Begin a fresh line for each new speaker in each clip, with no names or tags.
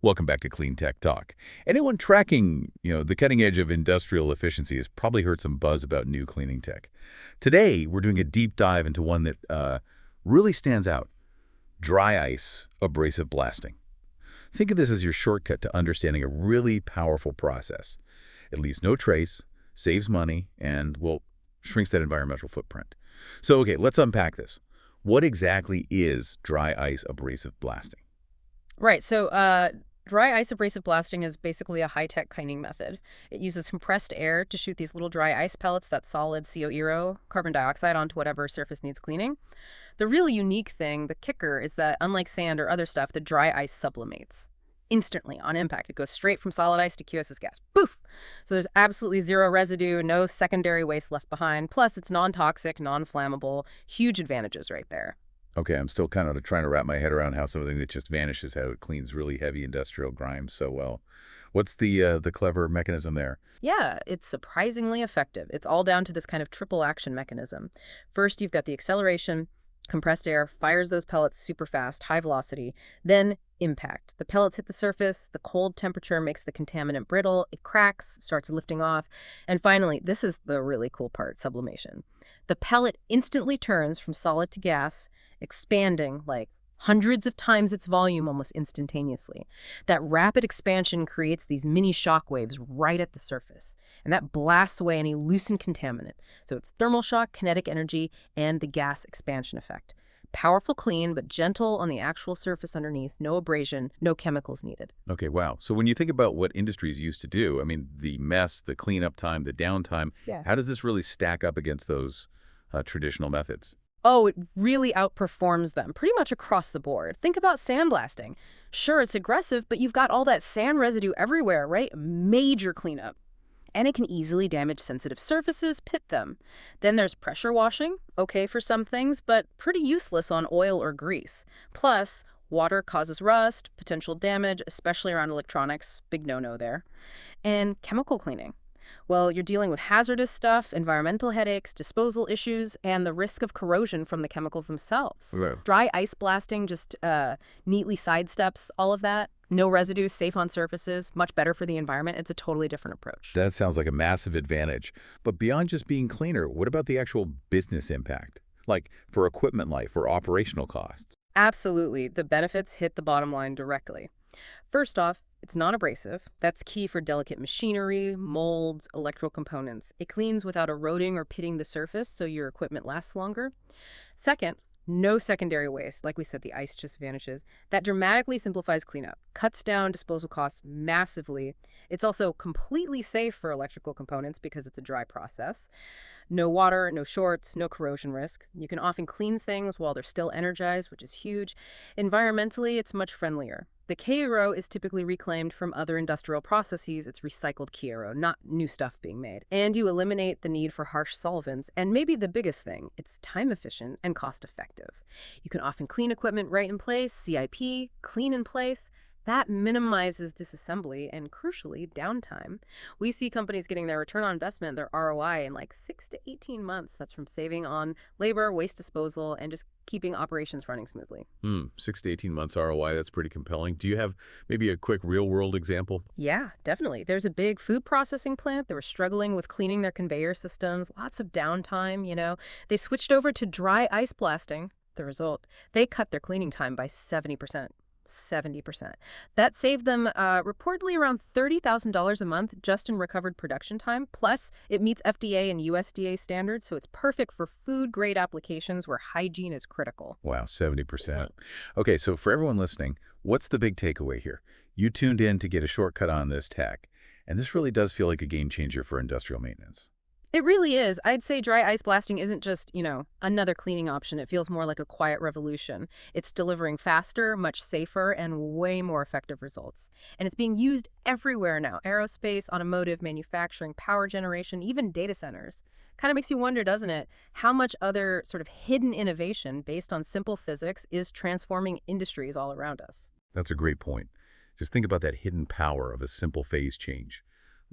Welcome back to Clean Tech Talk. Anyone tracking, the cutting edge of industrial efficiency has probably heard some buzz about new cleaning tech. Today, we're doing a deep dive into one that really stands out: dry ice abrasive blasting. Think of this as your shortcut to understanding a really powerful process. It leaves no trace, saves money, and, well, shrinks that environmental footprint. So, okay, let's unpack this. What exactly is dry ice abrasive blasting?
Right. So, dry ice abrasive blasting is basically a high-tech cleaning method. It uses compressed air to shoot these little dry ice pellets, that solid CO, carbon dioxide, onto whatever surface needs cleaning. The really unique thing, the kicker, is that unlike sand or other stuff, the dry ice sublimates instantly on impact. It goes straight from solid ice to QS's gas. Poof! So there's absolutely zero residue, no secondary waste left behind. Plus, it's non-toxic, non-flammable. Huge advantages right there.
Okay, I'm still kind of trying to wrap my head around how something that just vanishes, how it cleans really heavy industrial grime so well. What's the clever mechanism there?
Yeah, it's surprisingly effective. It's all down to this kind of triple action mechanism. First, you've got the acceleration. Compressed air fires those pellets super fast, high velocity. Then impact. The pellets hit the surface, the cold temperature makes the contaminant brittle, it cracks, starts lifting off. And finally, this is the really cool part, sublimation. The pellet instantly turns from solid to gas, expanding like hundreds of times its volume almost instantaneously. That rapid expansion creates these mini shock waves right at the surface, and that blasts away any loosened contaminant. So it's thermal shock, kinetic energy, and the gas expansion effect. Powerful clean, but gentle on the actual surface underneath, no abrasion, no chemicals needed.
Okay, wow. So when you think about what industries used to do, I mean, the mess, the cleanup time, the downtime,
Yeah.
how does this really stack up against those traditional methods?
Oh, it really outperforms them pretty much across the board. Think about sandblasting. Sure, it's aggressive, but you've got all that sand residue everywhere, right? Major cleanup. And it can easily damage sensitive surfaces, pit them. Then there's pressure washing, okay for some things, but pretty useless on oil or grease. Plus, water causes rust, potential damage, especially around electronics, big no-no there. And chemical cleaning. Well, you're dealing with hazardous stuff, environmental headaches, disposal issues, and the risk of corrosion from the chemicals themselves.
Well,
Dry ice blasting just neatly sidesteps all of that. No residue, safe on surfaces, much better for the environment. It's a totally different approach.
that sounds like a massive advantage. But beyond just being cleaner, what about the actual business impact? Like for equipment life or operational costs?
Absolutely. The benefits hit the bottom line directly. First off, it's non-abrasive. That's key for delicate machinery, molds, electrical components. It cleans without eroding or pitting the surface, so your equipment lasts longer. Second, no secondary waste. Like we said, the ice just vanishes. That dramatically simplifies cleanup, cuts down disposal costs massively. It's also completely safe for electrical components because it's a dry process. No water, no shorts, no corrosion risk. You can often clean things while they're still energized, which is huge. Environmentally, it's much friendlier. The KRO is typically reclaimed from other industrial processes. It's recycled KRO, not new stuff being made. And you eliminate the need for harsh solvents. And maybe the biggest thing, it's time efficient and cost effective. You can often clean equipment right in place, CIP, clean in place. That minimizes disassembly and, crucially, downtime. We see companies getting their return on investment, their ROI, in like 6 to 18 months. That's from saving on labor, waste disposal, and just keeping operations running smoothly.
6 to 18 months ROI, that's pretty compelling. Do you have maybe a quick real-world example?
Yeah, definitely. There's a big food processing plant. They were struggling with cleaning their conveyor systems, lots of downtime. They switched over to dry ice blasting. The result, they cut their cleaning time by 70%. 70%. That saved them reportedly around $30,000 a month just in recovered production time. Plus, it meets FDA and USDA standards, so it's perfect for food-grade applications where hygiene is critical.
Wow, 70%. Okay, so for everyone listening, what's the big takeaway here? You tuned in to get a shortcut on this tech, and this really does feel like a game changer for industrial maintenance.
It really is. I'd say dry ice blasting isn't just, another cleaning option. It feels more like a quiet revolution. It's delivering faster, much safer, and way more effective results. And it's being used everywhere now. Aerospace, automotive, manufacturing, power generation, even data centers. Kind of makes you wonder, doesn't it, how much other sort of hidden innovation based on simple physics is transforming industries all around us.
That's a great point. Just think about that hidden power of a simple phase change,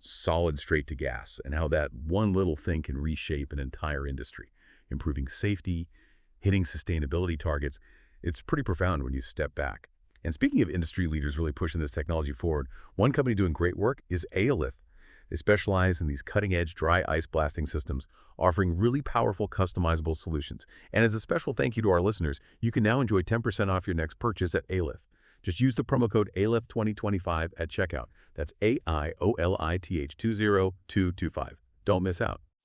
solid straight to gas, and how that one little thing can reshape an entire industry, improving safety, hitting sustainability targets. It's pretty profound when you step back. And speaking of industry leaders really pushing this technology forward, one company doing great work is Aolith. They specialize in these cutting-edge dry ice blasting systems, offering really powerful customizable solutions. And as a special thank you to our listeners, you can now enjoy 10% off your next purchase at Aolith. Just use the promo code ALIF2025 at checkout. That's AIOLITH 20225. Don't miss out.